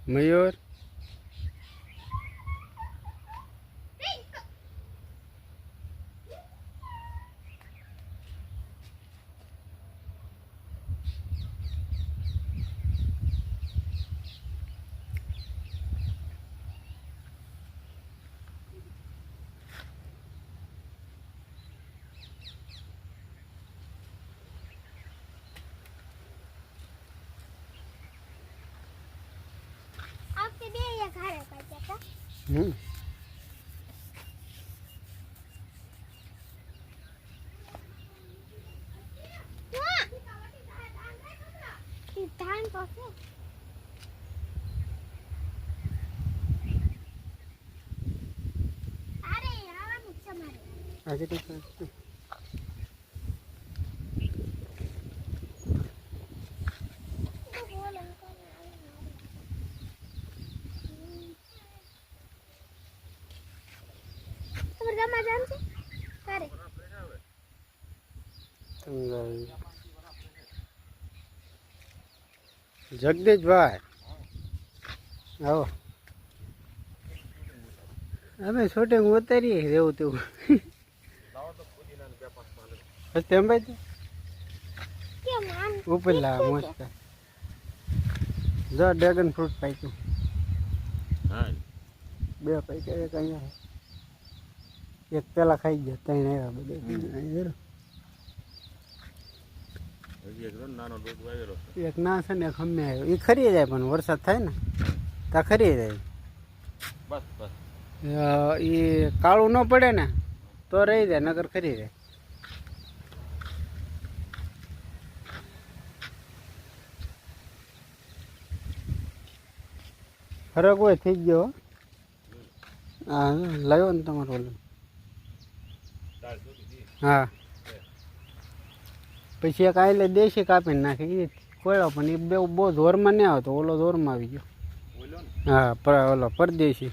મયુર આજે તો જગદીશભાઈ આવો અમે શૂટિંગ ઉતારીએ રહેવું તેવું તેમ ભાઈ ઉપરલા મસ્ત જો ડ્રેગન ફ્રૂટ પાક્યું બે પાક્યા એક અહીંયા એક પેલા ખાઈ ગયા ત્રણ આવ્યા બધા એક ના છે ને એક હમે આવ્યો એ ખરી જાય પણ વરસાદ થાય ને ત્યાં ખરી જાય એ કાળું ન પડે ને તો રહી જાય નગર ખરી જાય ફરક હોય થઈ ગયો હા લાવ્યો ને તમારો ઓલો હા પછી એક આલે દેશી કાપીને નાખી એ કોયડો પણ એ બહુ જોરમાં નહીં આવતો ઓલો જોરમાં આવી ગયો હા ઓલો પરદેશી